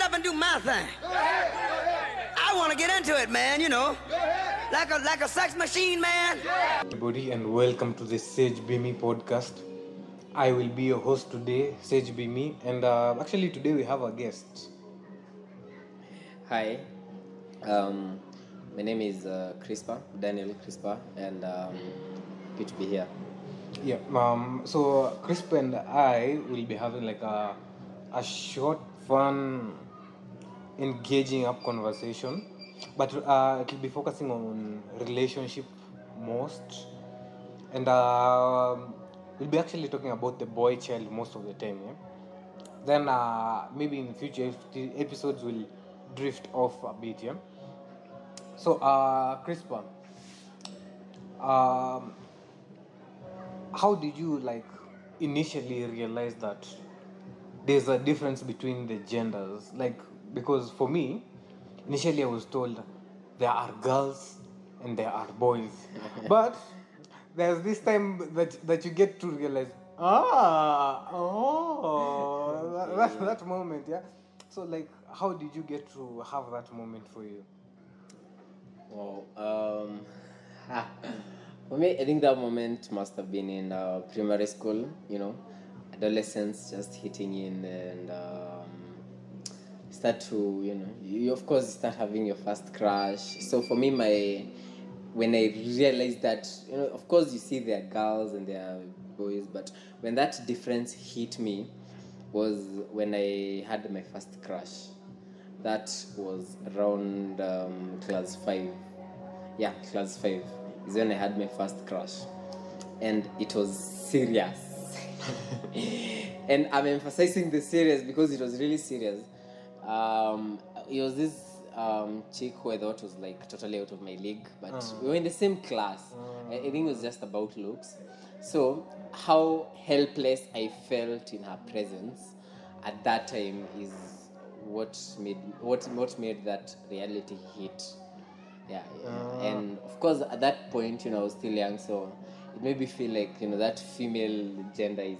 up and do my thing. I want to get into it, man, you know. Like a sex machine, man. Everybody, and welcome to the Sage Be Me podcast. I will be your host today, Sage Be Me, and actually today we have a guest. Hi, my name is Daniel Crispa, and good to be here. Yeah. So Crispa and I will be having like a short, fun, engaging up conversation, but it will be focusing on relationship most, and we'll be actually talking about the boy child most of the time. Yeah. Then maybe in future episodes we'll drift off a bit. Yeah. So Crispa, how did you like initially realize that there's a difference between the genders? Like, because for me, initially I was told there are girls and there are boys, but there's this time that you get to realize, that moment, yeah. So like, how did you get to have that moment for you? Wow. For me, I think that moment must have been in primary school. You know, adolescence just hitting in, and start to you of course start having your first crush. So for me, when I realized that, of course you see there are girls and there are boys, but when that difference hit me was when I had my first crush. That was around class 5. Yeah, class 5 is when I had my first crush, and it was serious. And I'm emphasizing the serious because it was really serious. It was this chick who I thought was like totally out of my league, but we were in the same class. I think it was just about looks. So how helpless I felt in her presence at that time is what made that reality hit. Yeah. And of course at that point, I was still young, so it made me feel like that female gender is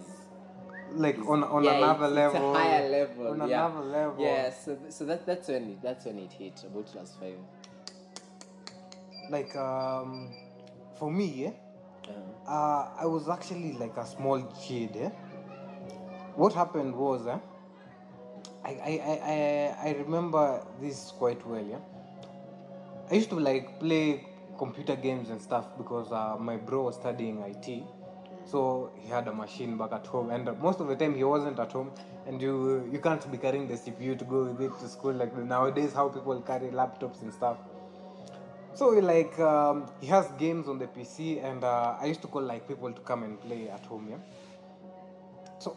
Like on another level. It's a higher level. On another level. Yeah. So that's when it hit about class 5. Like for me, I was actually like a small kid. What happened was, I remember this quite well. Yeah, I used to like play computer games and stuff because my bro was studying IT, so he had a machine back at home, and most of the time he wasn't at home, and you can't be carrying the CPU to go with it to school like nowadays how people carry laptops and stuff. So like he has games on the PC, and I used to call like people to come and play at home. Yeah. So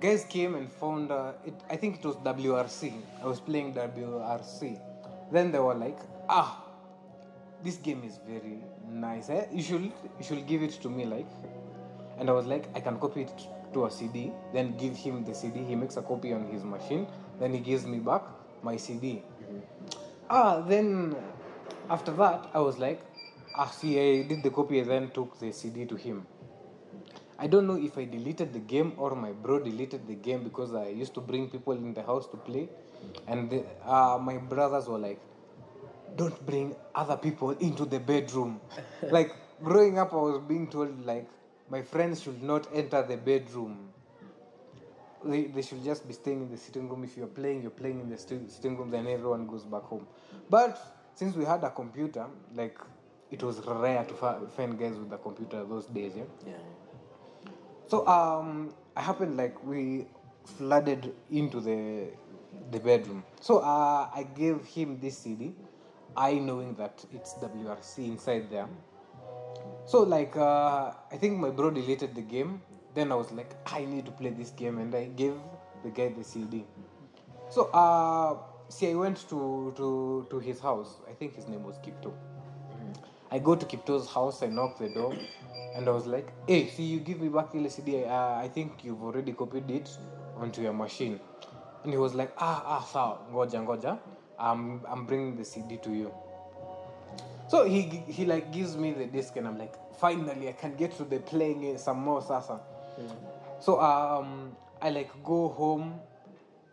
guys came and found it. I think it was WRC. I was playing WRC. Then they were like, this game is very nice. You should give it to me, like. And I was like, I can copy it to a CD. Then give him the CD. He makes a copy on his machine. Then he gives me back my CD. Then after that, I was like, see, I did the copy and then took the CD to him. I don't know if I deleted the game or my bro deleted the game because I used to bring people in the house to play. And my brothers were like, don't bring other people into the bedroom. Like, growing up, I was being told, like, my friends should not enter the bedroom. They should just be staying in the sitting room. If you're playing in the sitting room, then everyone goes back home. But since we had a computer, like, it was rare to find guys with a computer those days, yeah? So I happened like we flooded into the bedroom. So I gave him this CD, I knowing that it's WRC inside there. So like I think my bro deleted the game. Then I was like, I need to play this game, and I gave the guy the CD. So I went to his house. I think his name was Kipto. I go to Kipto's house, I knock the door, and I was like, hey, see, you give me back the CD. I think you've already copied it onto your machine. And he was like, sawa, ngoja. I'm bringing the CD to you. So he like gives me the disc, and I'm like, finally I can get to the playing some more sasa. So I like go home,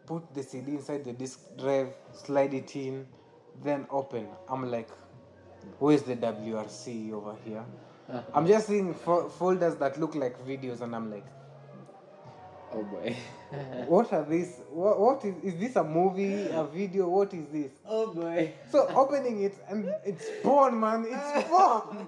put the CD inside the disk drive, slide it in, then open. I'm like, where's the WRC over here? I'm just seeing folders that look like videos, and I'm like, Oh boy. what are these? What is this a movie, a video? What is this? Oh boy. So opening it, and it's porn, man. It's porn.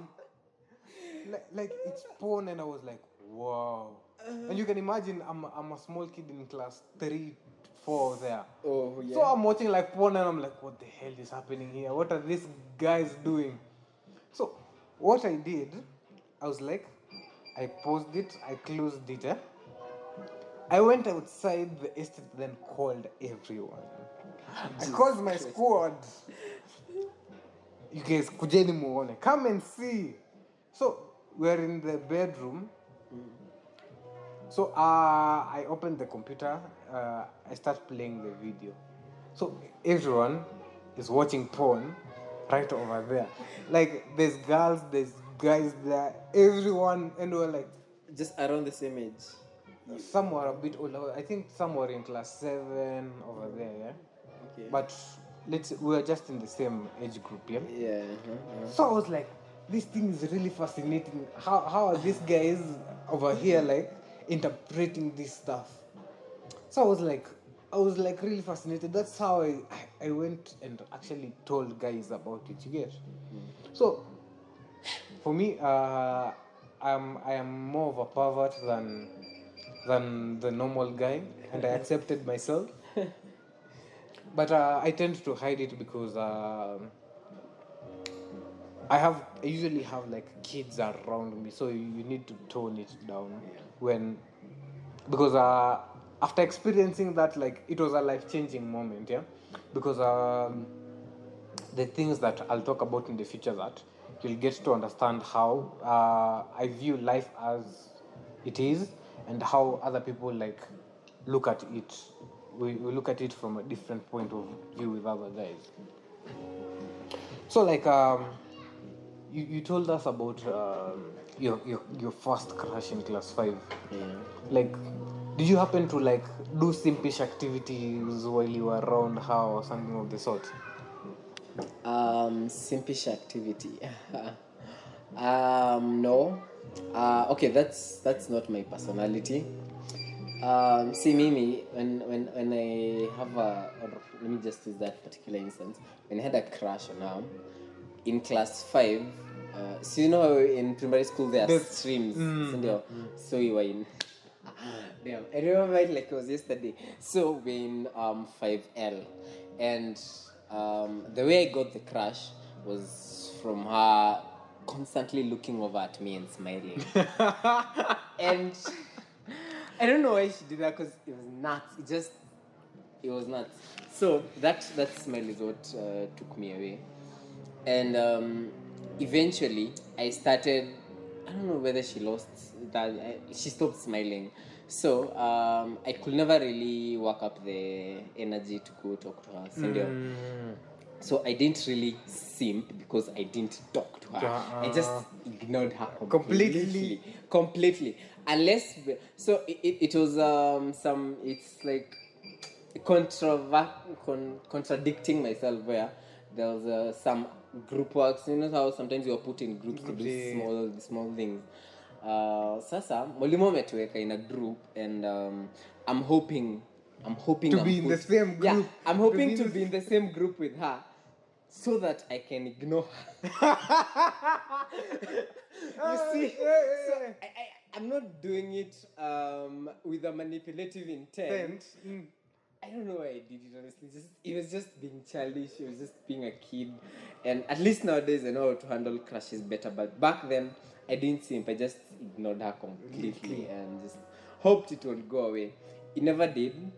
like it's porn, and I was like, wow. And you can imagine, I'm a small kid in class 3, 4 there. Oh yeah. So I'm watching like porn, and I'm like, what the hell is happening here? What are these guys doing? So what I did, I was like, I paused it, I closed it. I went outside the estate, then called everyone. I called my squad. You guys, kujeni muone, come and see. So we're in the bedroom. So I opened the computer. I start playing the video. So everyone is watching porn right over there. Like there's girls, there's guys there, everyone, and we're like, Just around the same age. some were a bit older. I think some were in class 7 over there, yeah. Okay. But we were just in the same age group, yeah. Yeah. So I was like, this thing is really fascinating. How are these guys over here like interpreting this stuff? So I was like really fascinated. That's how I went and actually told guys about it. You get? So for me, I am more of a pervert than the normal guy, and I accepted myself. But I tend to hide it because I usually have like kids around me, so you need to tone it down because after experiencing that, like, it was a life-changing moment, yeah, because the things that I'll talk about in the future, that you'll get to understand how I view life as it is, and how other people like look at it. We look at it from a different point of view with other guys. So like you told us about your first crush in class 5. Yeah. Like, did you happen to like do simpish activities while you were around her or something of the sort? Simpish activity. No. Okay, that's not my personality. See, Mimi, when I have or let me just use that particular instance. When I had a crush on her in class 5, so you know how in primary school there are streams, so we were in. Damn, I remember it like it was yesterday. So we're in 5L, and the way I got the crush was from her constantly looking over at me and smiling. And I don't know why she did that, because it was nuts. It was nuts. So that smile is what took me away. And eventually I started, I don't know whether she lost that, she stopped smiling. So I could never really work up the energy to go talk to her. So I didn't really simp because I didn't talk to her. I just ignored her completely. Unless, so it was it's like contradicting myself, where there was some group works. You know how sometimes you are put in groups to do small things. Sasa mwalimu ametuweka in a group, and I'm hoping To be in the same group. Yeah, I'm hoping to be in the same group with her, so that I can ignore her. You see, so I'm not doing it with a manipulative intent. I don't know why I did it, honestly. It was just being childish. It was just being a kid. And at least nowadays I know how to handle crushes better. But back then, I didn't simp. I just ignored her completely and just hoped it would go away. It never did.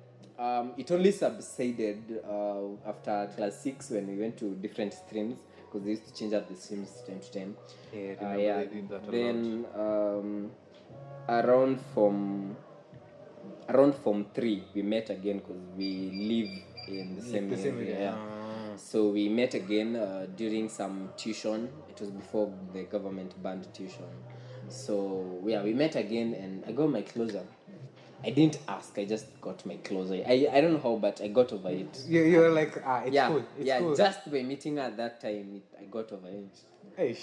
It only subsided after class 6, when we went to different streams, because they used to change up the streams time to time. Yeah, they did that a then around Form 3 we met again, because we live in the same area. Yeah. So we met again during some tuition. It was before the government banned tuition. So yeah, we met again, and I got my closure. I didn't ask. I just got my clothes. I don't know how, but I got over it. You're like, it's yeah, cool. It's yeah. cool. Just by meeting her at that time, I got over it. Hey,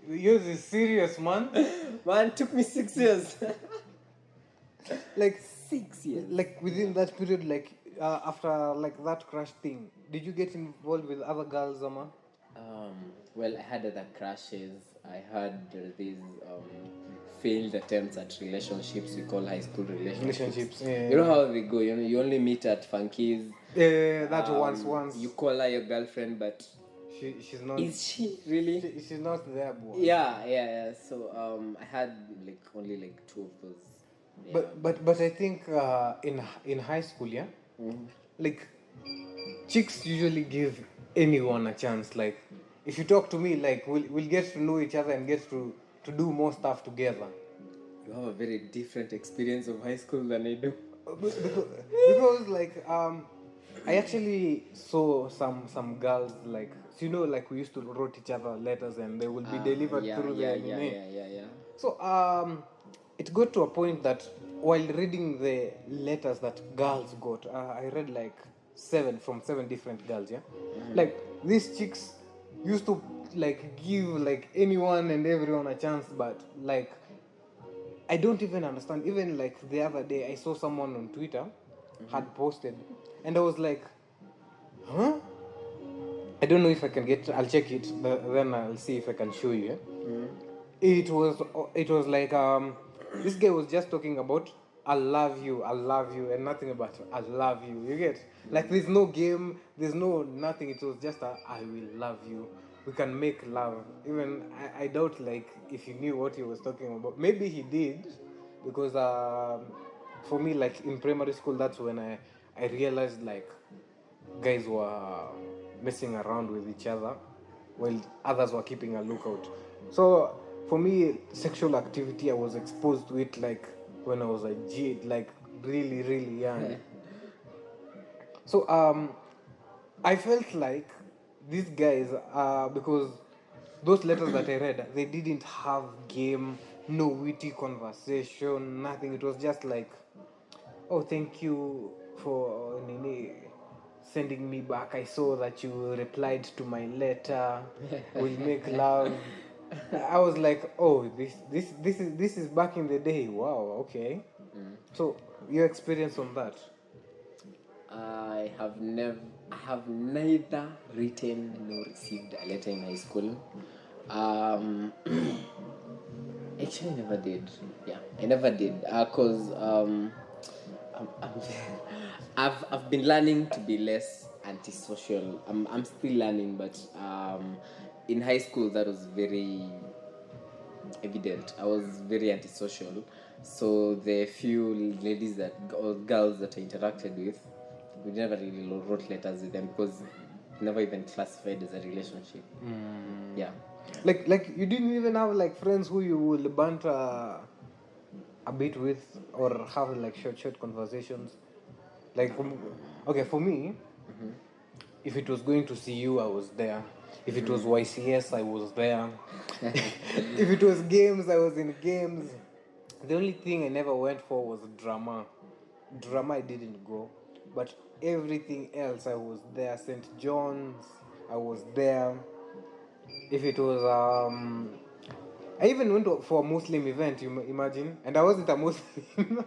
yours is serious, man. Man, it took me 6 years. Like 6 years. like within that period, like after like that crush thing, did you get involved with other girls, Ama? Well, I had other crushes. I had these failed attempts at relationships. We call high school relationships. Yeah. You know how they go. You only meet at funkies. Yeah, that once. You call her your girlfriend, but she's not. is she really? She's not there, boy. Yeah. So I had like only like 2 of those. Yeah. But I think in high school, yeah, like chicks usually give anyone a chance. Like if you talk to me, like we'll get to know each other and get to do more stuff together. You have a very different experience of high school than I do. Because like I actually saw some girls, like, so you know, like we used to write each other letters and they will be delivered through the yeah. So it got to a point that while reading the letters that girls got, I read like 7 from 7 different girls. Yeah, like these chicks used to like give like anyone and everyone a chance, but like I don't even understand. Even like the other day, I saw someone on Twitter had posted, and I was like, huh? I don't know if I can get. I'll check it, then I'll see if I can show you. It was like this guy was just talking about I love you, and nothing about I love you. You get, like, there's no game, there's no nothing. It was just I will love you. We can make love. Even I doubt like if he knew what he was talking about. Maybe he did, because for me, like in primary school, that's when I realized like guys were messing around with each other while others were keeping a lookout. So for me, sexual activity, I was exposed to it like when I was a kid, like really, really young. So I felt like these guys, because those letters that I read, they didn't have game, no witty conversation, nothing. It was just like, oh, thank you for sending me back. I saw that you replied to my letter. We'll make love. I was like, oh, this is back in the day. Wow, okay. So your experience on that? I have neither written nor received a letter in high school. Actually, I never did. Yeah, I never did. Cause I'm I've been learning to be less antisocial. I'm still learning, but in high school that was very evident. I was very antisocial. So the few ladies or girls that I interacted with, we never really wrote letters with them because never even classified as a relationship. Yeah. Like you didn't even have like friends who you will banter a bit with, or have like short conversations. Like okay, for me, if it was going to see you, I was there. If it was YCS, I was there. If it was games, I was in games. The only thing I never went for was drama. Drama I didn't go, but everything else I was there. St. John's, I was there. If it was I even went for a Muslim event, you imagine, and I wasn't a Muslim.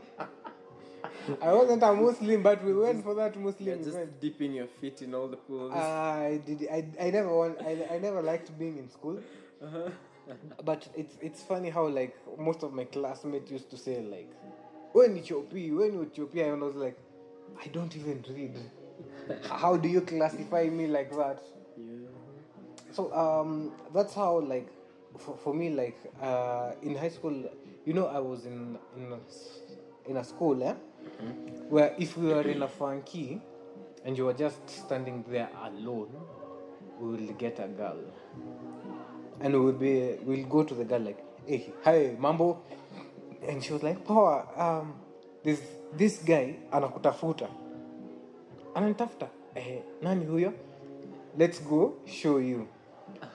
I wasn't a Muslim, but we went for that Muslim Just event. dipping your feet in all the pools. I did. I never liked being in school. But it's funny how like most of my classmates used to say like, when you choppy, and I was like, I don't even read. How do you classify me like that? Yeah. So that's how like for me, like in high school, I was in a school, where if we were in a funky and you were just standing there alone, we will get a girl, and we'll go to the girl like, hey, hi, mambo, and she was like, power, this guy anakutafuta, ananitafuta, nani huyo, let's go show you.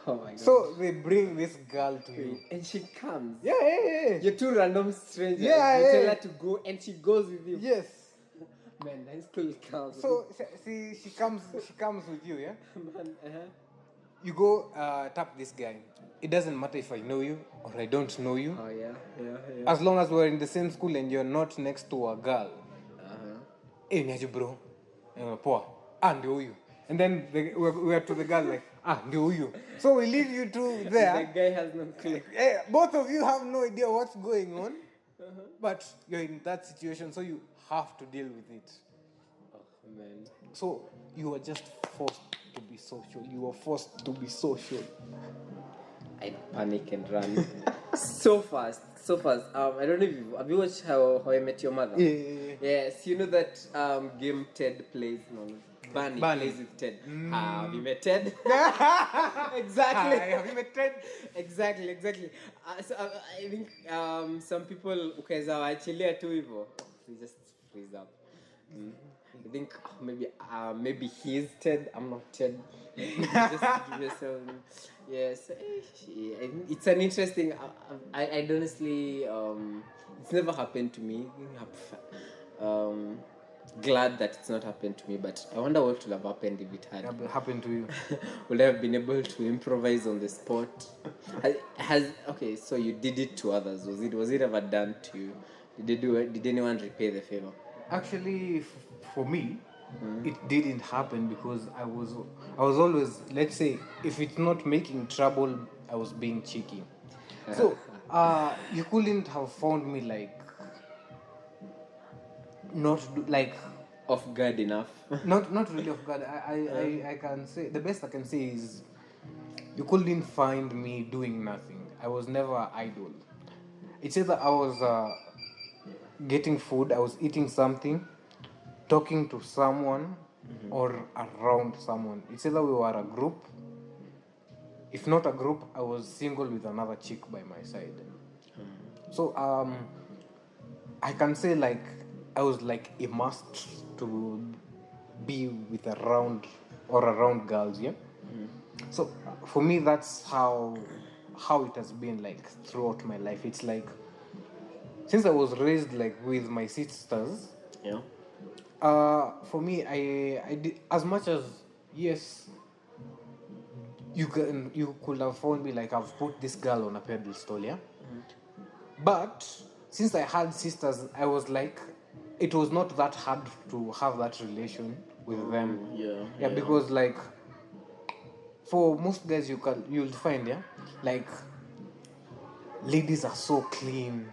Oh my god. So they bring this girl to you. And she comes. Yeah. You're two random strangers. Yeah, you tell yeah. her to go and she goes with you. Yes. Man, that is cool comes. So see, she comes with you, yeah. Man, You go tap this guy. It doesn't matter if I know you or I don't know you. Oh yeah. As long as we're in the same school and you're not next to a girl. Hey, niaje bro. Poa. Ndio huyu. And then we're to the girl like, ndio huyu. So we leave you two there. The guy has no clue. Both of you have no idea what's going on. But you're in that situation, so you have to deal with it. Oh man. So you are just forced to be social. You are forced to be social. I panic and run so fast. I don't know if have you watched How I Met Your Mother? Yeah. Yes, you know that game Ted plays. No, Barney plays with Ted. Have you met Ted? Exactly. Have you met Ted? Exactly. So I think some people ukaweza waachilia tu hivyo, they just freeze up. I think maybe he's Ted. I'm not Ted. Just give yourself. Yes, I think it's an interesting. I honestly, it's never happened to me. Glad that it's not happened to me, but I wonder what would have happened if it had Happened to you. would I have been able to improvise on the spot? Okay, so you did it to others. Was it ever done to you? Did anyone repay the favor? Actually, for me, it didn't happen because I was always, let's say, if it's not making trouble, I was being cheeky. So you couldn't have found me like Off guard enough. not really off guard. I can say the best I can say is you couldn't find me doing nothing. I was never idle. It's either I was getting food, I was eating something, talking to someone, or around someone. It's either we were a group. If not a group, I was single with another chick by my side. So I can say like I was like immersed to be with around girls, yeah. So for me, that's how it has been like throughout my life. It's like since I was raised like with my sisters. Yeah. For me, I did as much as yes. You could have found me like I've put this girl on a pedestal, yeah. But since I had sisters, I was like, it was not that hard to have that relation with them. Yeah. Because like for most guys you'll find, yeah, like ladies are so clean.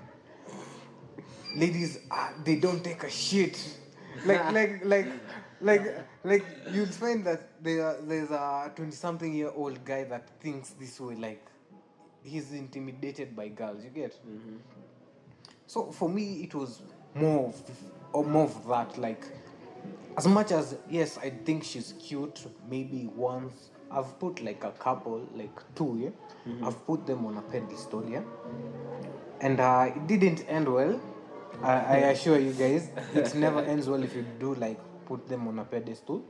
Ladies they don't take a shit. Like you'll find that there's a 20-something-year-old guy that thinks this way, like he's intimidated by girls, you get. So for me it was more of that, like as much as yes I think she's cute, maybe once I've put like a couple, like two, yeah. I've put them on a pedestal, yeah, and it didn't end well. I assure you guys, it never ends well if you do like put them on a pedestal.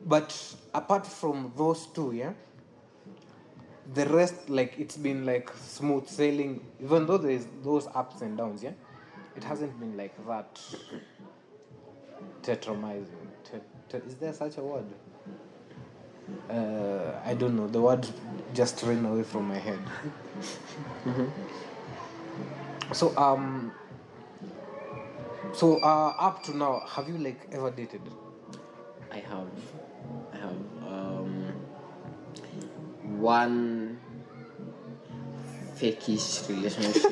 But apart from those two, yeah, the rest, like it's been like smooth sailing. Even though there's those ups and downs, yeah, it hasn't been like that tetramizing. Is there such a word? I don't know. The word just ran away from my head. So up to now, have you like ever dated? I have one fakish relationship.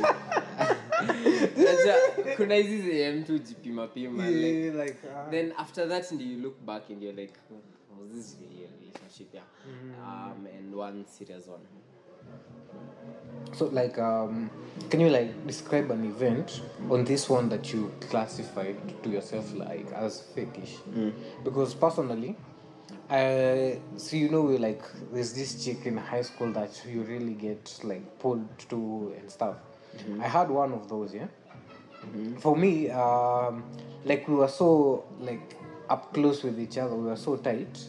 Kuna hizi zenye mtu jipima pima, like then after that you look back and you're like, was this really a relationship? Yeah. And one serious one. So like can you like describe an event on this one that you classified to yourself like as fakish? Because personally so you know, we like there's this chick in high school that you really get like pulled to and stuff. I had one of those, yeah. For me, like we were so like up close with each other, we were so tight.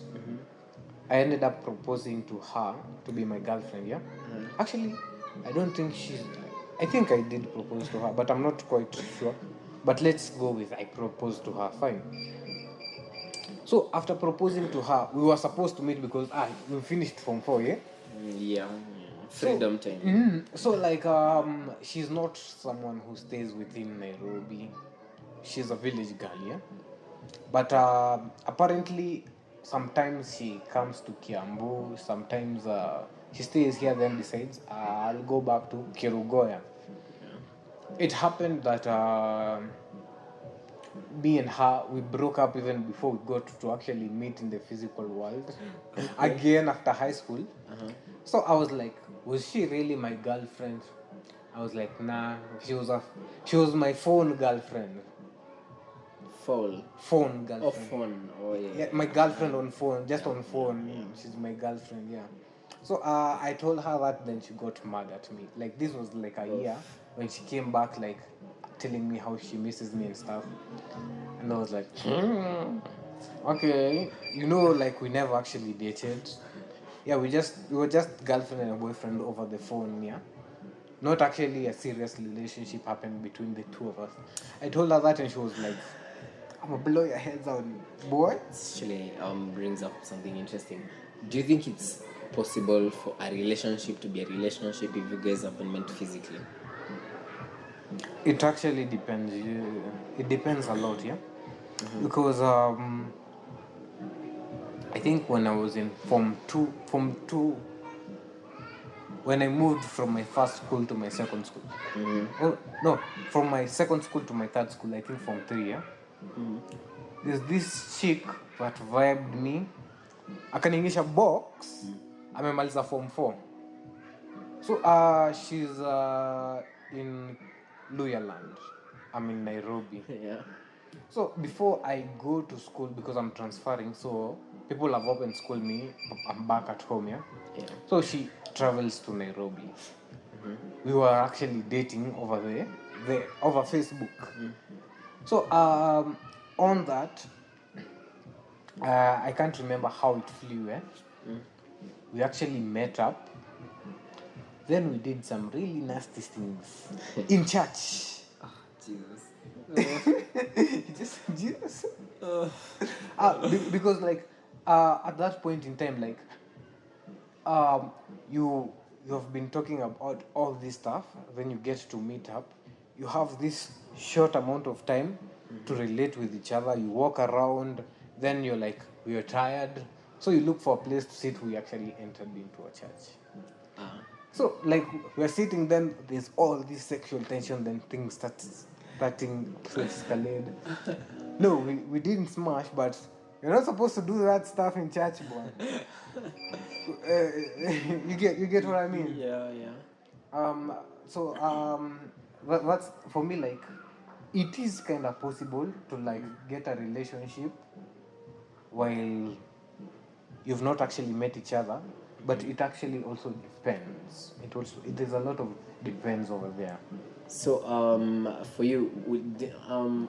I ended up proposing to her to be my girlfriend, yeah? Actually, I don't think I think I did propose to her, but I'm not quite sure. But let's go with I proposed to her, fine. So after proposing to her, we were supposed to meet because we finished Form 4, yeah? Yeah. Freedom time. So like she's not someone who stays within Nairobi. She's a village girl, yeah? But apparently sometimes she comes to Kiambu, sometimes she stays here, then decides I'll go back to Kirugoya. It happened that me and her, we broke up even before we got to actually meet in the physical world again after high school. So I was like, was she really my girlfriend? I was like, nah, she was my phone girlfriend. Fall. Phone Oh, girlfriend. phone. Oh, yeah. Yeah, my girlfriend on phone, just on phone. She's my girlfriend, yeah. So I told her that, then she got mad at me. Like this was like a year when she came back, like telling me how she misses me and stuff. And I was like, okay, like we never actually dated. Yeah, we were just girlfriend and boyfriend over the phone, yeah. Not actually a serious relationship happened between the two of us. I told her that and she was like, I'm gonna blow your heads out, boy. Actually brings up something interesting. Do you think it's possible for a relationship to be a relationship if you guys haven't met physically? It actually depends. It depends a lot, yeah. Because I think when I was in Form 2, when I moved from my first school to my second school. Oh, no, from my second school to my third school, I think Form 3, yeah. There's this chick that vibed me. Akaniingisha box. Amemaliza Form 4. So she's in Luyaland. I'm in Nairobi. Yeah. So before I go to school, because I'm transferring, so people have opened school me. I'm back at home, yeah. So she travels to Nairobi. We were actually dating over there over Facebook. So on that, I can't remember how it flew. We actually met up. Then we did some really nasty things in church. Jesus. Because like at that point in time, like you have been talking about all this stuff, then you get to meet up, you have this short amount of time to relate with each other, you walk around, then you're like, we're tired, so you look for a place to sit. We actually entered into a church. So like we're sitting, then there's all this sexual tension, then things starting to escalate. No, we didn't smash, but you're not supposed to do that stuff in church, boy. You get what I mean? Yeah. So that's for me, like it is kind of possible to like get a relationship while you've not actually met each other, but it actually also depends. There's a lot of depends over there. So for you,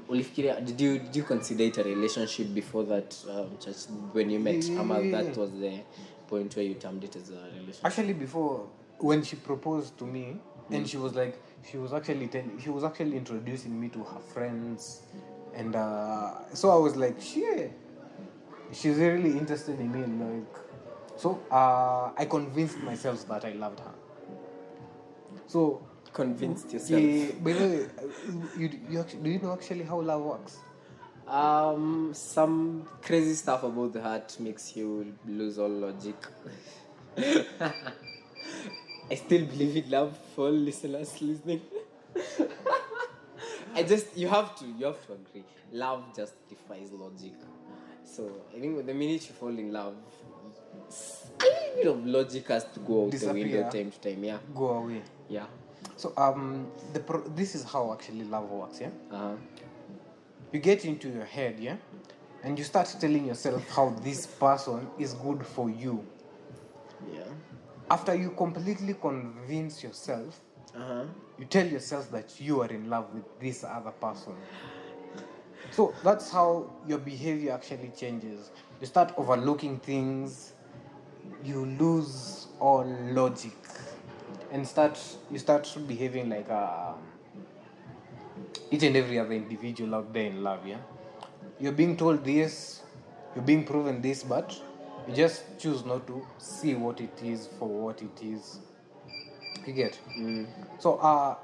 ulifikiria, did you consider it a relationship before that church when you met? Ama that was the point where you termed it as a relationship? Actually, before, when she proposed to me, and she was actually introducing me to her friends, and so I was like, shit, she's really interested in me, like. So I convinced myself that I loved her. So Convinced yourself? Yeah, by the way, do you know actually how love works? Some crazy stuff about the heart makes you lose all logic. I still believe in love for all listeners listening. You have to agree. Love just defies logic. So I think the minute you fall in love, a little bit of logic has to go out the window time to time. Yeah. Go away. Yeah. So this is how actually love works. Yeah. Uh-huh. You get into your head, yeah, and you start telling yourself how this person is good for you. Yeah. After you completely convince yourself, you tell yourself that you are in love with this other person. So that's how your behavior actually changes. You start overlooking things. you lose all logic and you start behaving like each and every other individual out there in love. Yeah, you're being told this, you're being proven this, but you just choose not to see what it is for what it is. You get? So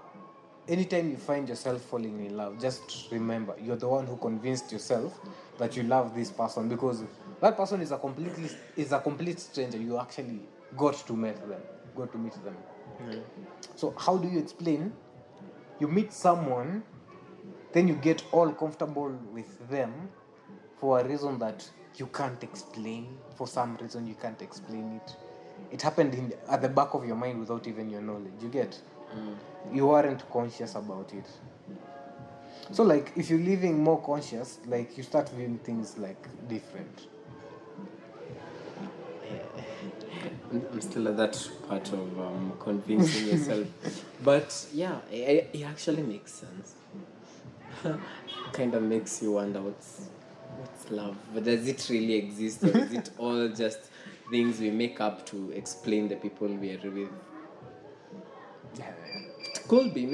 anytime you find yourself falling in love, just remember you're the one who convinced yourself that you love this person, because that person is a complete stranger. You actually got to meet them. So how do you explain? You meet someone, then you get all comfortable with them for a reason that you can't explain. For some reason you can't explain it. It happened at the back of your mind without even your knowledge. You get? You weren't conscious about it. So like if you're living more conscious, like you start viewing things like different. I'm still at that part of convincing yourself. But yeah, it actually makes sense. Kind of makes you wonder what's love. But does it really exist, or is it all just things we make up to explain the people we are with? It could be.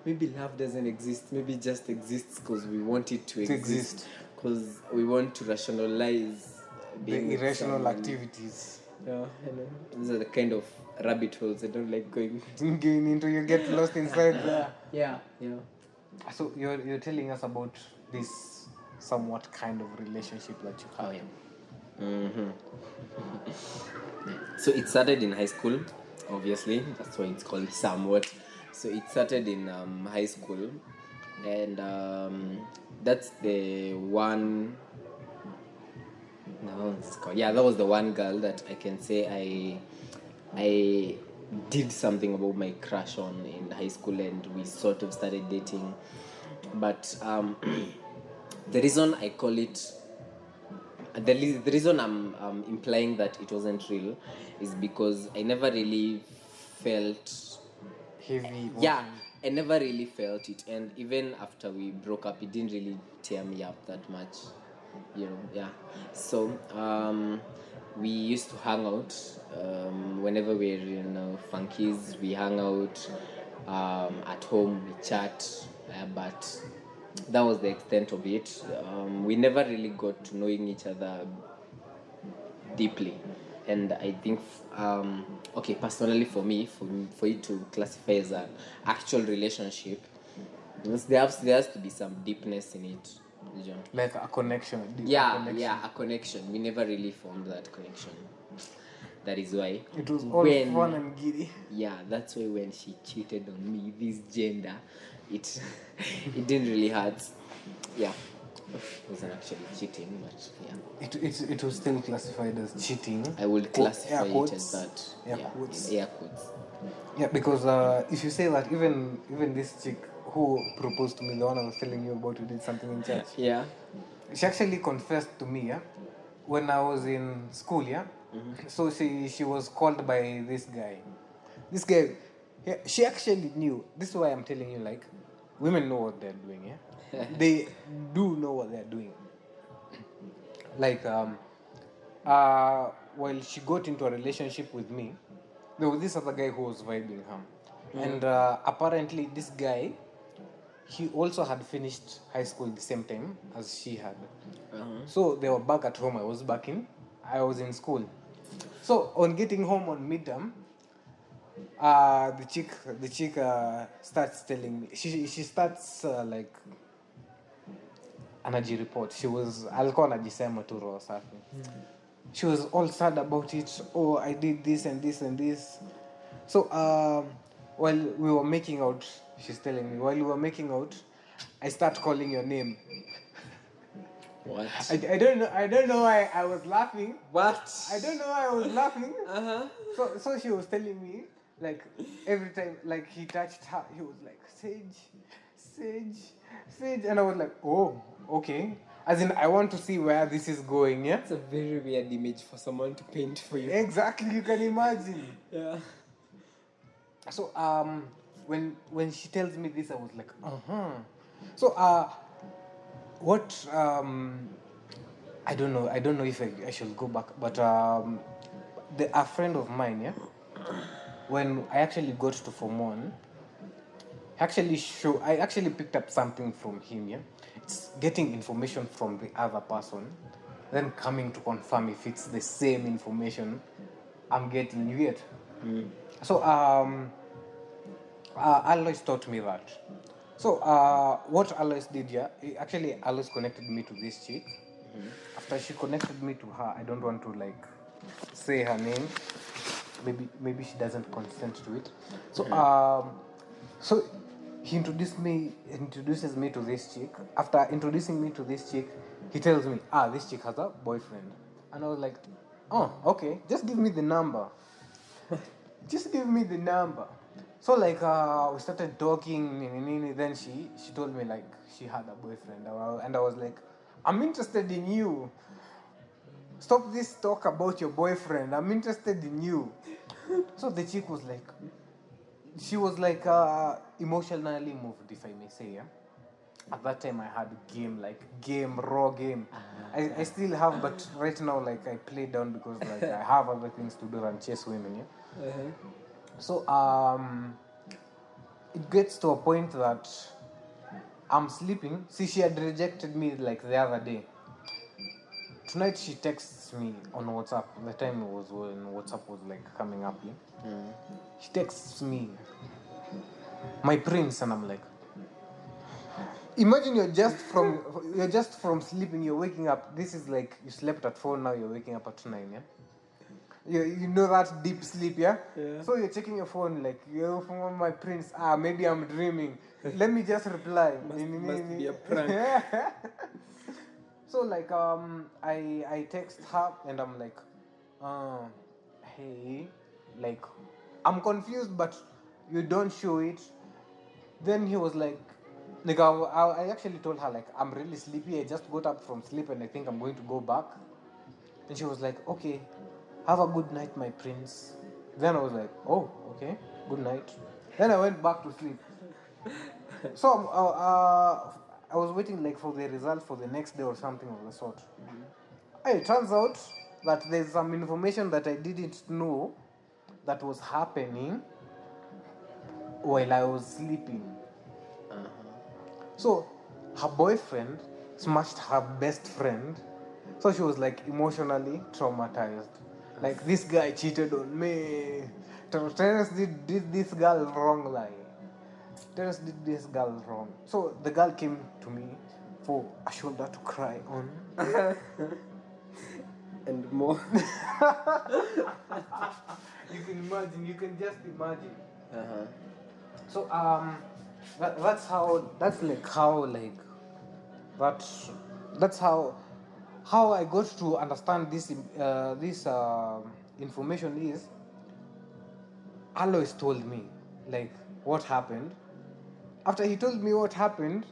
Maybe love doesn't exist. Maybe it just exists because we want it to exist. Because we want to rationalize The irrational activities. Yeah, I know. These are the kind of rabbit holes I don't like going into. You get lost inside there. Yeah. So you're telling us about this somewhat kind of relationship that you have. So it started in high school, obviously. That's why it's called somewhat. So it started in high school, and that's the one. No, it's called, yeah, that was the one girl that I can say I did something about my crush on in high school, and we sort of started dating. But the reason I call it, the reason I'm implying that it wasn't real is because I never really felt Heavy. Yeah, I never really felt it, and even after we broke up, it didn't really tear me up that much, Yeah. So we used to hang out whenever we're in funkies. We hang out at home. We chat, but that was the extent of it. We never really got to knowing each other deeply, and I think personally for for it to classify as an actual relationship, there has to be some deepness in it, like a connection. A connection. We never really formed that connection. That is why it was all fun and giddy. Yeah, that's why when she cheated on me, this gender, it didn't really hurt. Yeah, it wasn't actually cheating, but yeah. It was still classified as cheating. I would classify it as that. Air quotes. Air quotes. Yeah, because if you say that even this chick who proposed to me, the one I was telling you about, who did something in church. Yeah. She actually confessed to me, when I was in school, So she was called by this guy. This guy, she actually knew. This is why I'm telling you, like, women know what they're doing, They do know what they're doing. Like, while she got into a relationship with me, there was this other guy who was vibing her. And apparently this guy, he also had finished high school the same time as she had. So they were back at home. I was in school. So on getting home on midterm, the chick starts telling me, she starts like energy report. She was alikuwa anajisema tu roho safi. She was all sad about it. Oh, I did this and this and this. So while we were making out, she's telling me, while we were making out, I start calling your name. What? I don't know why I was laughing. What? I don't know why I was laughing. So she was telling me, like, every time, like, he touched her, he was like, Sage, and I was like, oh, okay. As in, I want to see where this is going, yeah? It's a very weird image for someone to paint for you. Exactly, you can imagine. Yeah. So when she tells me this, I was like, So what I don't know if I should go back, but a friend of mine, yeah, when I actually got to Form 1, I actually picked up something from him, yeah. It's getting information from the other person, then coming to confirm if it's the same information I'm getting. You get? So Alois taught me that. So what Alois did, yeah, actually Alois connected me to this chick. After she connected me to her, I don't want to like say her name. Maybe she doesn't consent to it. So he introduces me to this chick. After introducing me to this chick, he tells me, this chick has a boyfriend. And I was like, oh, okay, just give me the number. Just give me the number. So like we started talking, then she told me like she had a boyfriend, and I was like, I'm interested in you. Stop this talk about your boyfriend. I'm interested in you. So the chick was like, she was like emotionally moved, if I may say. Yeah? At that time, I had raw game. I still have, but right now, like I play down because like I have other things to do than chase women. Yeah. So it gets to a point that I'm sleeping. See, she had rejected me like the other day. Tonight she texts me on WhatsApp. The time was when WhatsApp was like coming up. Yeah? She texts me, my prince, and I'm like, imagine you're just from sleeping, you're waking up. This is like you slept at 4, now you're waking up at 9. Yeah. You know that deep sleep, yeah? So you're checking your phone like, you're from my prince. Maybe I'm dreaming. Let me just reply. Must be a prank. So like I text her and I'm like, hey, like I'm confused, but you don't show it. Then he was like I actually told her like I'm really sleepy. I just got up from sleep and I think I'm going to go back. And she was like, okay, have a good night, my prince. Then I was like, oh, okay, good night. Then I went back to sleep. So I was waiting like for the result for the next day or something of the sort. It turns out that there's some information that I didn't know that was happening while I was sleeping. So her boyfriend smashed her best friend. So she was like emotionally traumatized. Like, this guy cheated on me. Terrence did this girl wrong, like. Terrence did this girl wrong. So the girl came to me for a shoulder to cry on. And more. You can imagine, you can just imagine. So that's how I got to understand this information is Alois told me like what happened. After he told me what happened,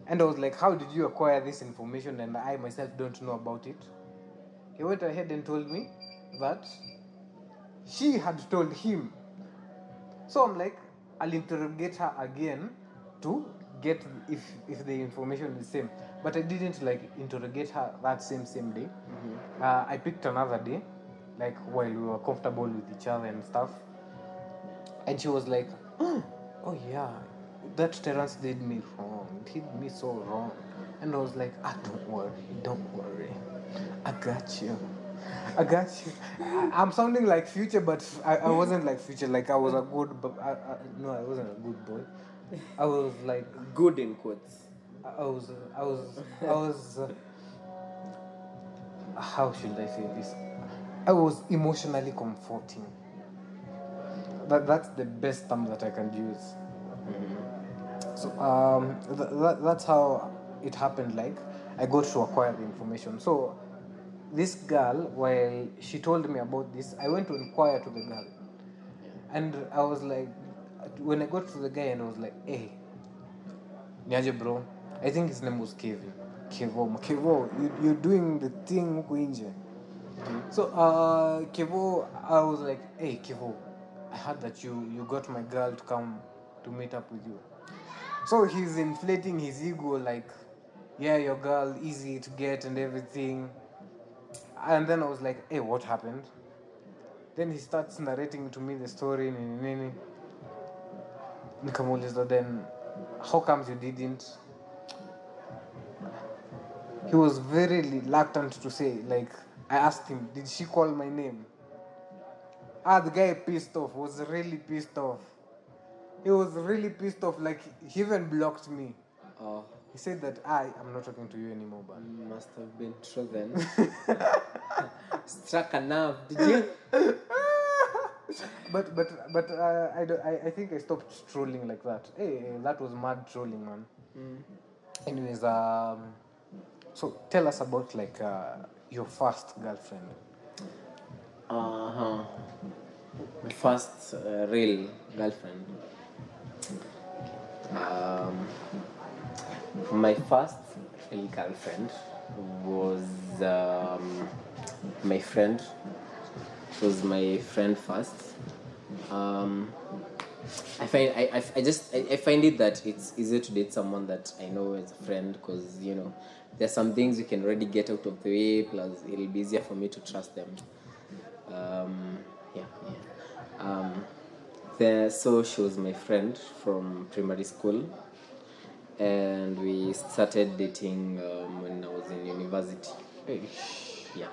and I was like, how did you acquire this information and I myself don't know about it? He went ahead and told me that she had told him. So I'm like, I'll interrogate her again to get if the information is same. But I didn't like interrogate her that same day. I picked another day, like while we were comfortable with each other and stuff. And she was like, oh yeah, that Terrence did me wrong. He did me so wrong. And I was like, don't worry. I got you. I'm sounding like Future, but I wasn't like Future. Like I was a good, no, I wasn't a good boy. I was like Good in quotes. I was. How should I say this? I was emotionally comforting. That's the best term that I can use. So that's how it happened. Like I got to acquire the information. So this girl, while she told me about this, I went to inquire to the girl, and I was like, when I got to the guy, and I was like, hey, niaje bro, I think his name was Kevo, you're doing the thing huku nje. So Kevo, I was like, hey Kevo, I heard that you got my girl to come to meet up with you. So he's inflating his ego like, yeah, your girl, easy to get and everything. And then I was like, hey, what happened? Then he starts narrating to me the story. Nini. Nikamuuliza, then how comes you didn't? He was very reluctant to say. Like, I asked him, did she call my name? The guy pissed off. Was really pissed off. He was really pissed off. Like, he even blocked me. Oh, He said that I'm not talking to you anymore, but must have been true then. Struck a nerve. Did you? I think I stopped trolling like that. Hey, that was mad trolling, man. Anyways, so tell us about like your first girlfriend. My first real girlfriend. My first real girlfriend was my friend. It was my friend first. I find it that it's easier to date someone that I know as a friend, because there's some things you can already get out of the way. Plus, it'll be easier for me to trust them. So she was my friend from primary school, and we started dating when I was in university. Yeah.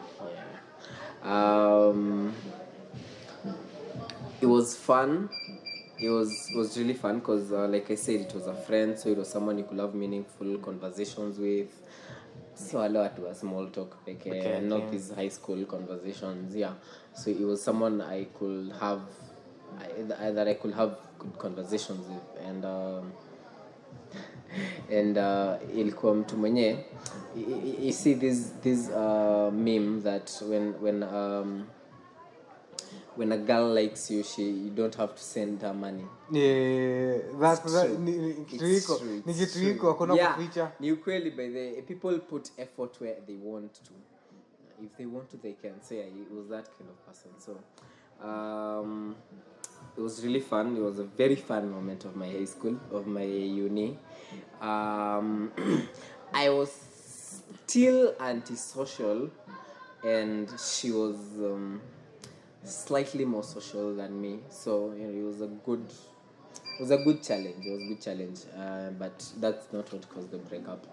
It was fun. It was really fun because, like I said, it was a friend, so it was someone you could have meaningful conversations with. So a lot was small talk, not these high school conversations. Yeah, so it was someone I could have, that I could have good conversations with, and ilikuwa mtu mwenye. You see this meme that when a girl likes you, you don't have to send her money. Yeah, that's that. Ni ukweli, by the people put effort where they want to. If they want to, they can. So yeah, it was that kind of person. So it was really fun. It was a very fun moment of my high school, of my uni. I was still antisocial, and she was slightly more social than me. So it was a good challenge. It was a good challenge, but that's not what caused the breakup.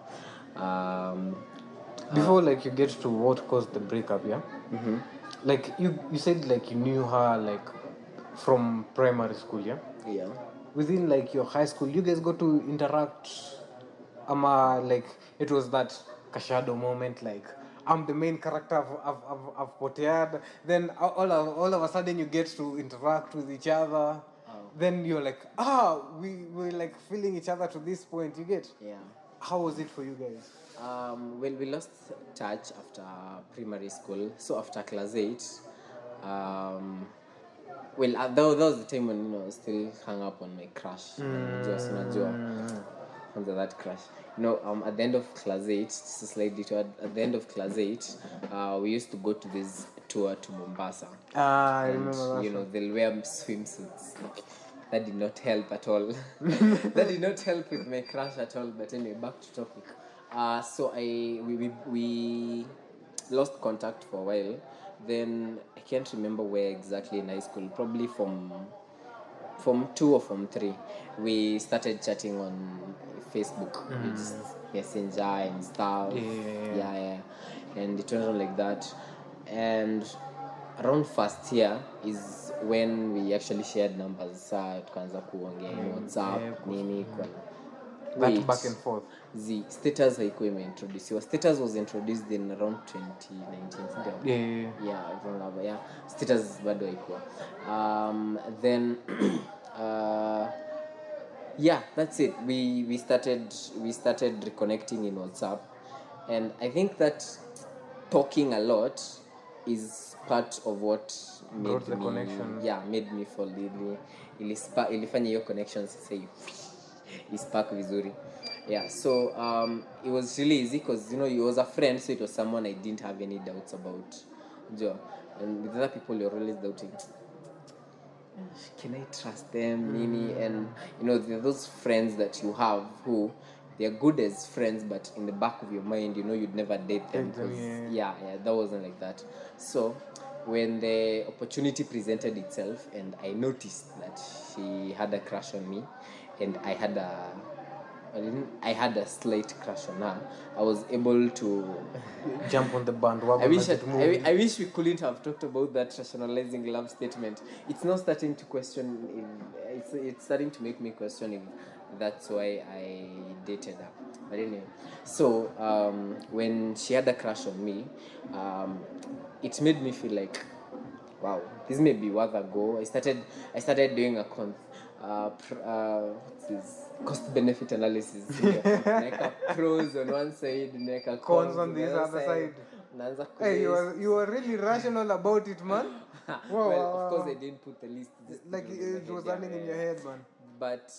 Before like you get to what caused the breakup, yeah. Like you said, like you knew her like from primary school, yeah. Yeah. Within like your high school, you guys got to interact. Like it was that Kashado moment, like I'm the main character of Potead. Then all of a sudden you get to interact with each other. Then you're like, we're like feeling each other to this point. You get? Yeah. How was it for you guys? Well, we lost touch after primary school. So after class 8, that was the time when I still hung up on my crush. Just under that crush. At the end of class 8, just a slight detour, at the end of class 8, we used to go to this tour to Mombasa. I remember that. They'll wear swimsuits. That did not help at all. That did not help with my crush at all. But anyway, back to topic. So we lost contact for a while. Then I can't remember where exactly in high school. Probably from Form 2 or Form 3, we started chatting on Facebook, just Messenger and stuff. Yeah. And it went on like that. And around first year is when we actually shared numbers. Tukaanza kuongea WhatsApp nini kwa that back and forth. Status haikuwa imeintroduciwa. Status was introduced in around 2019. Yeah. Status bado haikuwa. Then that's it. We started reconnecting in WhatsApp, and I think that talking a lot is part of what made me fall in. Ilifanya hiyo connection sasa ispark vizuri. Yeah, so it was really easy because he was a friend, so it was someone I didn't have any doubts about. And with other people you're always doubting, can I trust them? And there are those friends that you have who they're good as friends, but in the back of your mind, you'd never date them. That wasn't like that. So when the opportunity presented itself and I noticed that she had a crush on me and I had a slight crush on her, I was able to Jump on the bandwagon. I wish we couldn't have talked about that rationalizing love statement. It's not starting to question if it's starting to make me question if that's why I dated her. But anyway, so when she had a crush on me, it made me feel like, wow, this may be worth a go. I started doing a what's this? Cost benefit analysis. Neka pros on one side, neka Cons on the other side. Hey, you were really rational about it, man. Well, of course I didn't put the list. Like it was running in your head, man. But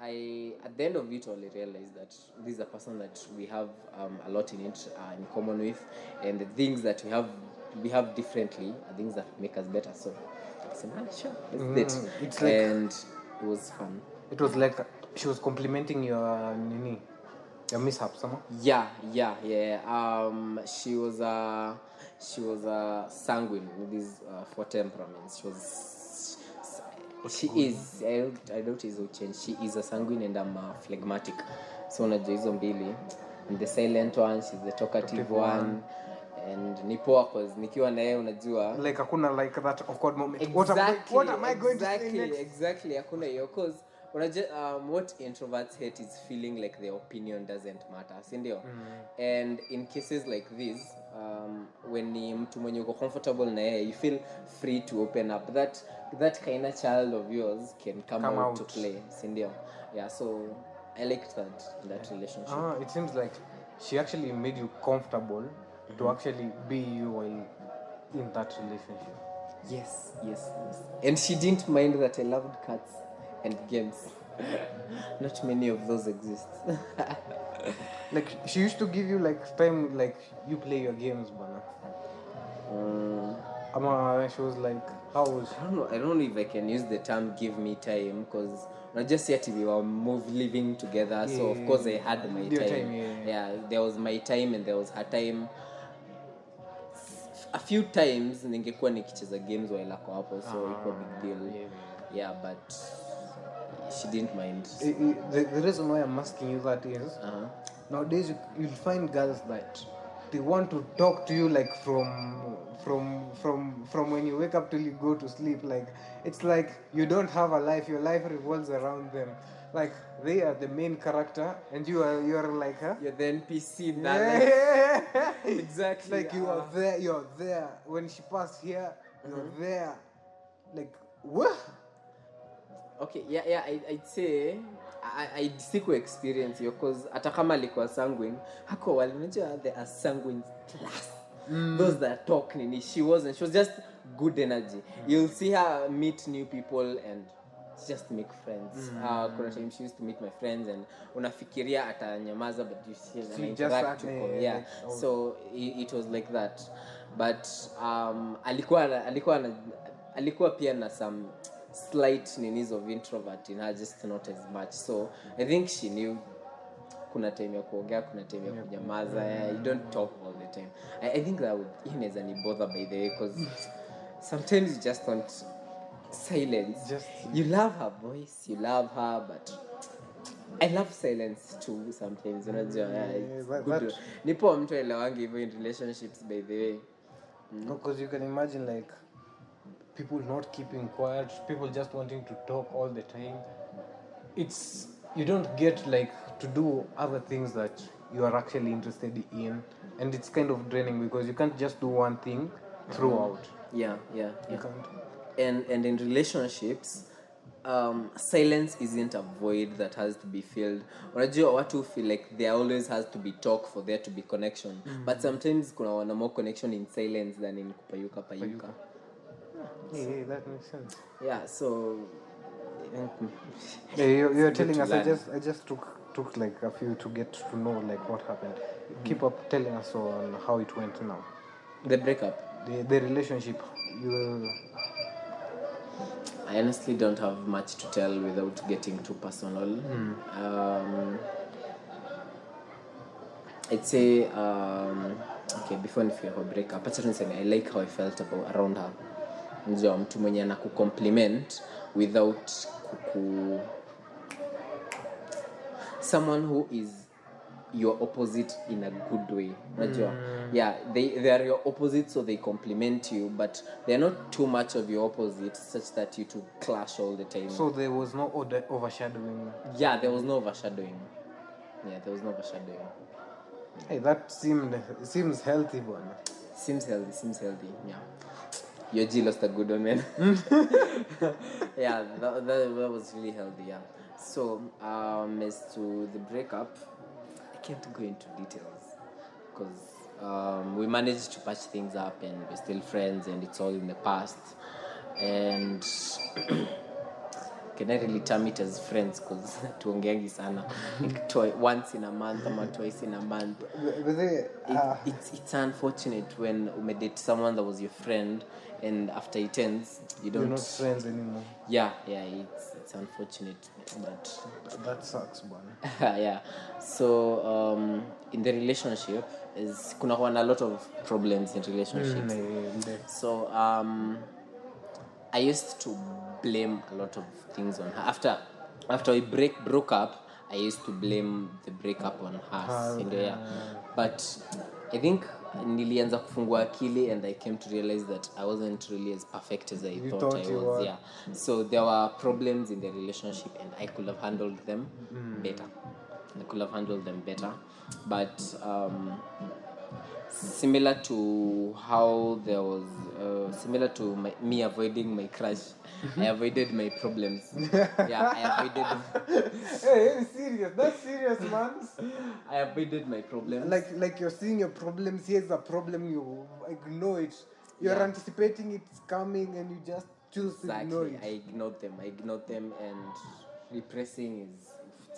at the end of it all, I realized that this is a person that we have a lot in common with, and the things that we have differently are things that make us better. So I said, sure, let's date. It's like, and it was fun. It was like she was complimenting your mishaps, huh? Yeah. She was a sanguine with these 4 temperaments. She is. I don't know change. She is a sanguine and I'm a phlegmatic. So unajua hizo mbili. And the silent one, she's the talkative one. And ni poa cause nikiwa na yeye unajua like hakuna like that awkward moment. Exactly, what am I going to say next? Exactly, hakuna hiyo cause what introverts hate is feeling like their opinion doesn't matter, si ndio? And in cases like this, when ni mtu mwenye uko comfortable na yeye, you feel free to open up. That kind of child of yours can come out to play, si ndio? Yeah, so I liked that relationship. It seems like she actually made you comfortable to actually be you while in that relationship. Yes. And she didn't mind that I loved cats and games. Not many of those exist. Like she used to give you like time, like you play your games, bana. She was like, how was she? I don't know if I can use the term "give me time" because not just yet we were living together. So of course I had my time. Yeah, there was my time and there was her time. A few times ningekuwa nikicheza games while ako hapo, so it was a big deal. Yeah, but she didn't mind. The reason why I'm asking you that is nowadays you'll find girls that they want to talk to you like from when you wake up till you go to sleep. Like it's like you don't have a life, your life revolves around them. Like they are the main character and you're like you're the NPC in that life. Exactly. Like you're there when she passed here, you're there. Like what? Okay, yeah, I'd say I siku experience hiyo cause hata kama alikuwa sanguine hako wale unajua there are sanguine class. Those that talk nini, she was just good energy. You'll see her meet new people and just make friends. Kuna time she used to meet my friends and unafikiria atanyamaza but you see an interact to come. Yeah. So it was like that. But alikuwa pia na some slight ninis of introvert in her, just not as much. So I think she knew kuna time ya kuongea, kuna time ya kunyamaza. You don't talk all the time. I think that would inaweza ni bother by the way because sometimes you just want silence. You love her voice, you love her, but I love silence too sometimes. Unajua, good. Nipo mtu elewangi hivyo in relationships by the way. Because you can imagine like people not keeping quiet, people just wanting to talk all the time. You don't get like to do other things that you are actually interested in, and it's kind of draining because you can't just do one thing throughout. Yeah. You can't. And in relationships, silence isn't a void that has to be filled. Unajua watu feel like there always has to be talk for there to be connection. But sometimes kuna more connection in silence than in kupayuka. Yeah, that makes sense. Yeah, so you're telling us. I just took like a few to get to know like what happened. Keep up telling us on how it went now. The breakup. The relationship. I honestly don't have much to tell without getting too personal. I'd say Okay, before nifike kwa break up, acha niseme I like how I felt around her. Unajua mtu mwenye anakucompliment without someone who is your opposite in a good way. Unajua? Yeah, they are your opposite, so they compliment you, but they are not too much of your opposite such that you two clash all the time. So there was no overshadowing. Yeah, there was no overshadowing. Hey, that seems healthy, bwana. Seems healthy. Yeah. Your G lost a good one, man. Yeah, that was really healthy. Yeah. So, as to the breakup, I can't go into details because we managed to patch things up and we're still friends and it's all in the past. And can I really term it as friends because tuongeangi sana like once in a month or twice in a month. It's unfortunate when you date someone that was your friend and after it ends you're not friends anymore. Yeah, it's unfortunate, but that sucks, bwana. Yeah. So in the relationship is kuna a lot of problems in relationships. So I used to blame a lot of things on her. After we broke up, I used to blame the breakup on her. But I think nilianza kufungua akili and I came to realize that I wasn't really as perfect as I thought I was. Yeah. So there were problems in the relationship and I could have handled them better. But similar to how there was similar to me avoiding my crush, I avoided my problems. Yeah, I avoided. Hey, serious. That's serious, man. I avoided my problems. Like you're seeing your problems. Here's a problem. You ignore it. You're anticipating it's coming, and you just choose to ignore it. I ignored them, and repressing it's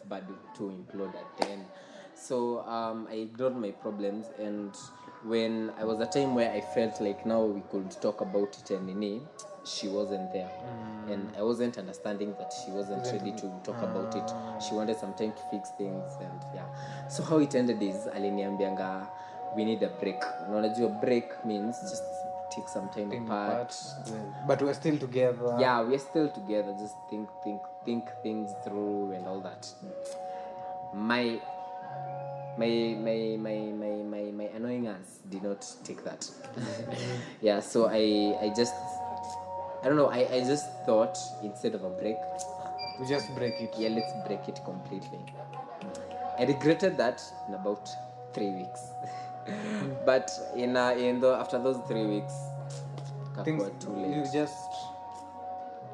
bad to implode at the end. So I ignored my problems, and when I was a time where I felt like now we could talk about it, and she wasn't there, and I wasn't understanding that she wasn't ready to talk about it. She wanted some time to fix things, and yeah. So how it ended is aliniambianga we need a break. Unajua break means just take some time apart. But we're still together. Yeah, we're still together. Just think things through and all that. My annoying ass did not take that. Yeah, so I just I don't know, I just thought instead of a break, we just break it. Yeah, let's break it completely. I regretted that in about 3 weeks. But after those 3 weeks, things were too late. You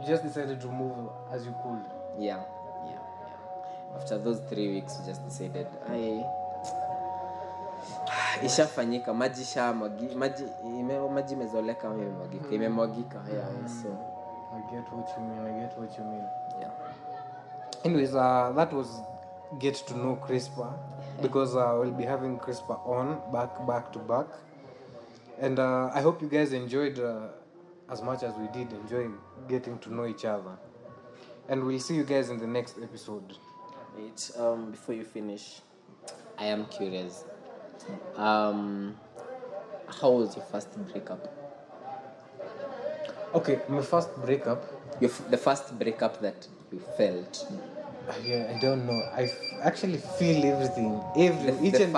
just decided to move as you could. Yeah. After those 3 weeks, we just decided ishafanyika, maji imezoleka imemwagika. Yeah, so I get what you mean. Yeah. Anyways, that was get to know Crispa, because we'll be having Crispa on back to back, and I hope you guys enjoyed as much as we did enjoy getting to know each other, and we'll see you guys in the next episode. Wait, before you finish, I am curious. How was your first breakup? Okay, my first breakup. The first breakup that you felt. Yeah, I don't know. I actually feel everything. Each and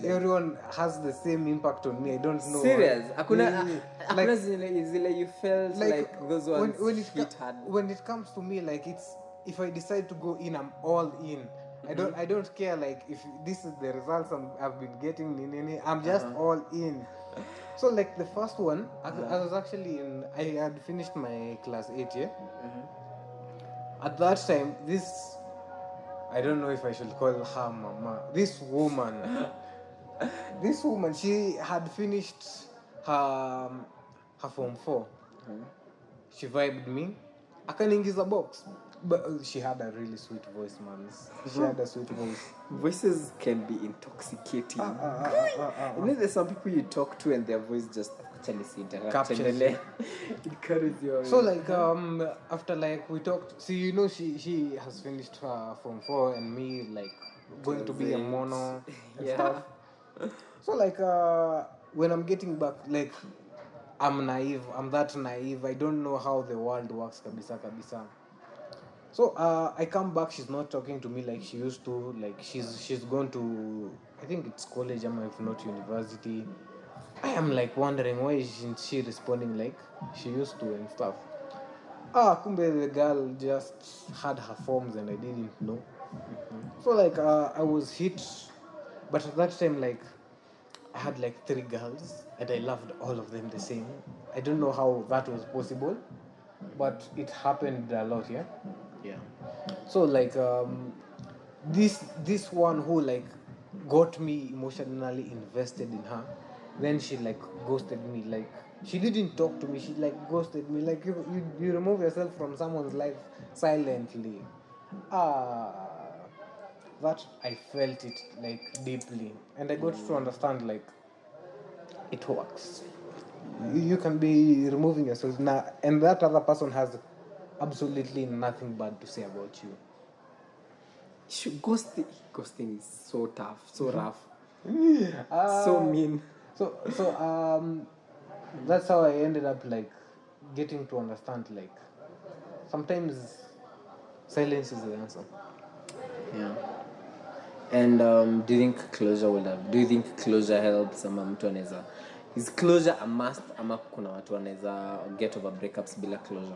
everyone has the same impact on me. I don't know. Serious? You felt like those ones hit hard. When it comes to me, like if I decide to go in, I'm all in. I don't care like if this is the results I've been getting. I'm just all in. So like the first one, I was actually I had finished my class 8 year. At that time, I don't know if I should call her mama. This woman, she had finished her form 4. She vibed me. Akaningiza box. But she had a really sweet voice, man. She had a sweet voice. Voices can be intoxicating. You know, there's some people you talk to and their voice just captures you. It carries your. So like after like we talked, see, she has finished her form 4 and me like going to be a mono and stuff. So like when I'm getting back, like I'm naive. I'm that naive. I don't know how the world works, kabisa kabisa. So I come back. She's not talking to me like she used to. Like she's gone to, I think it's college, if not university. I am like wondering why isn't she responding like she used to and stuff. Kumbe the girl just had her forms and I didn't know. So like I was hit, but at that time like I had like 3 girls and I loved all of them the same. I don't know how that was possible, but it happened a lot, yeah. Yeah. So like this one who like got me emotionally invested in her, then she like ghosted me. Like she didn't talk to me, she like ghosted me. Like you remove yourself from someone's life silently. ah that I felt it like deeply, and I got to understand like it works. You can be removing yourself now, and that other person has absolutely nothing bad to say about you. Ghosting is so tough, so rough, Ah, so mean. so that's how I ended up like getting to understand like sometimes silence is the answer. Yeah. And do you think closure will have? Do you think closure helps ama mtu anaweza? Is closure a must ama kuna watu wanaweza get over breakups bila closure?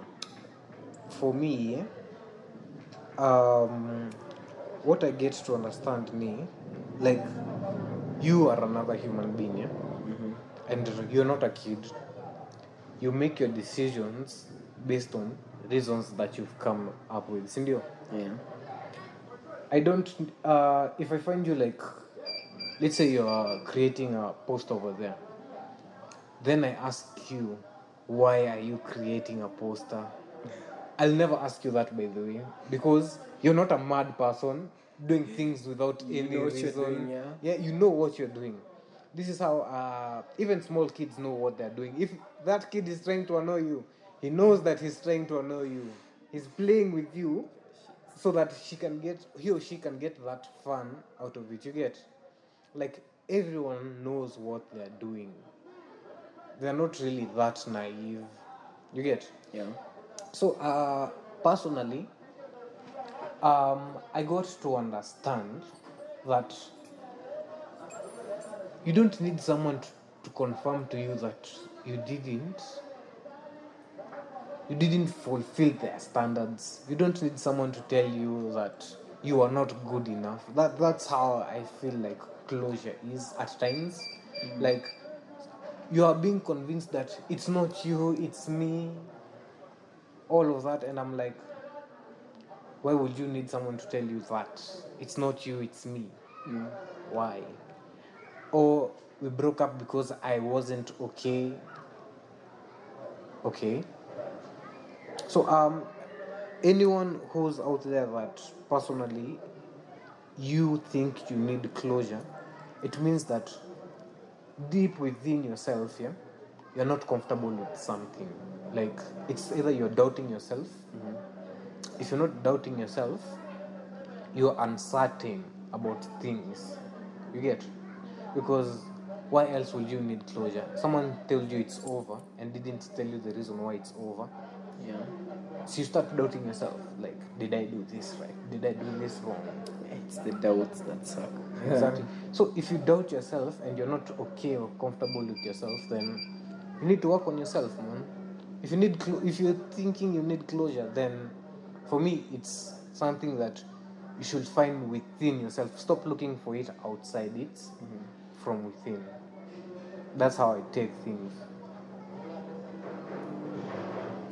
For me, um, what I get to understand me, like you are another human being, yeah? And you're not a kid. You make your decisions based on reasons that you've come up with. Sindio? Yeah. I don't, if I find you like, let's say you're creating a post over there, then I ask you, why are you creating a poster? I'll never ask you that, by the way, because you're not a mad person doing things without You any know what reason. you're doing, yeah? Yeah, you know what you're doing. This is how even small kids know what they're doing. If that kid is trying to annoy you, he knows that he's trying to annoy you. He's playing with you so that he or she can get that fun out of it. You get? Like everyone knows what they're doing. They're not really that naive. You get? Yeah. So personally, I got to understand that you don't need someone to confirm to you that you didn't fulfill their standards. You don't need someone to tell you that you are not good enough. That's how I feel like closure is at times. Like you are being convinced that it's not you, it's me, all of that, and I'm like, why would you need someone to tell you that it's not you, it's me? Why? Or we broke up because I wasn't okay. Okay. So anyone who's out there that personally you think you need closure, it means that deep within yourself, yeah, you're not comfortable with something. Like it's either you're doubting yourself. If you're not doubting yourself, you're uncertain about things. You get? Because why else would you need closure? Someone told you it's over and didn't tell you the reason why it's over. Yeah. So you start doubting yourself. Like, did I do this right? Did I do this wrong? It's the doubts that suck. Exactly. So if you doubt yourself and you're not okay or comfortable with yourself, then you need to work on yourself, man. If you're thinking you need closure, then for me it's something that you should find within yourself. Stop looking for it outside it, from within. That's how I take things.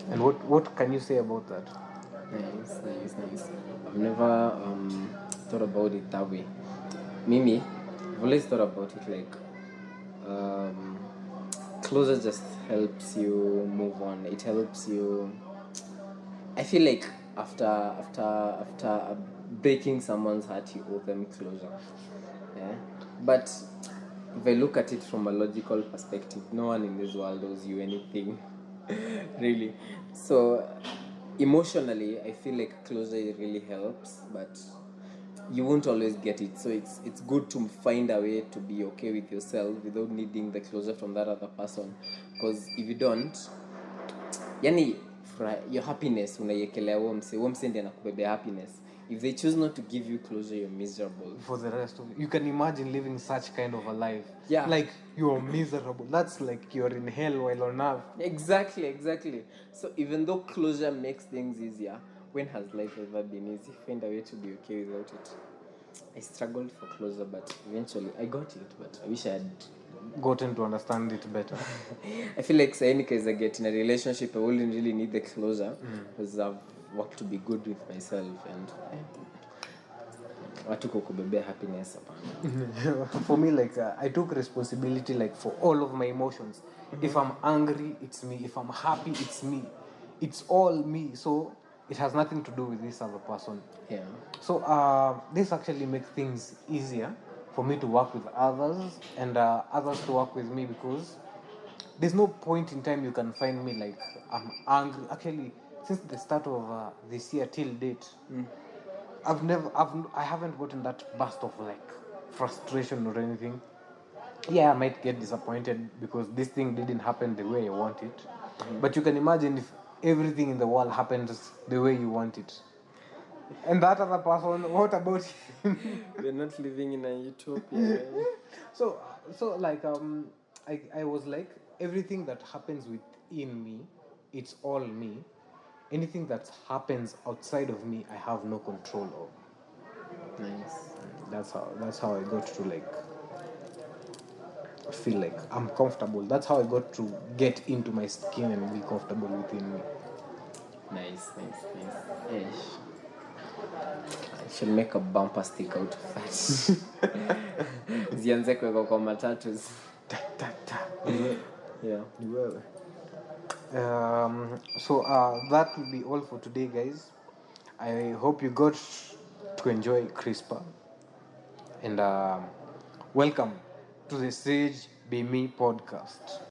And what can you say about that? Nice. I've never thought about it that way. Mimi, I've always thought about it like closure just helps you move on. It helps you. I feel like after breaking someone's heart, you owe them closure. Yeah, but if I look at it from a logical perspective, no one in this world owes you anything, really. So emotionally, I feel like closure really helps, but you won't always get it. So it's good to find a way to be okay with yourself without needing the closure from that other person. Because if you don't, yani your happiness unaiekelea huo mse ndiye anakubebea happiness. If they choose not to give you closure, you're miserable For the rest of it. You can imagine living such kind of a life. Yeah. Like you're miserable. That's like you're in hell while on earth. Exactly. So even though closure makes things easier, when has life ever been easy? Find a way to be okay without it. I struggled for closure, but eventually I got it. But I wish I had. Gotten to understand it better. I feel like as I get in a relationship, I wouldn't really need the closure because I've worked to be good with myself and watu kukubebea happiness hapana. For me, like I took responsibility like for all of my emotions. If I'm angry, it's me. If I'm happy, it's me. It's all me. So it has nothing to do with this other person. Yeah. So this actually makes things easier for me to work with others and others to work with me, because there's no point in time you can find me like I'm angry. Actually, since the start of this year till date, I haven't gotten that burst of like frustration or anything. Yeah, I might get disappointed because this thing didn't happen the way I want it. But you can imagine if everything in the world happens the way you want it. And that other person, what about him? We're not living in a utopia. So like I was like, everything that happens within me, it's all me. Anything that happens outside of me, I have no control of. Nice. That's how I got to like feel like I'm comfortable. That's how I got to get into my skin and be comfortable within me. Nice. Ish. I should make a bumper stick out of that. Zianze kuweka kwa matatus. Yeah. So that will be all for today, guys. I hope you got to enjoy Crispa, and welcome to the Sage Be Me podcast.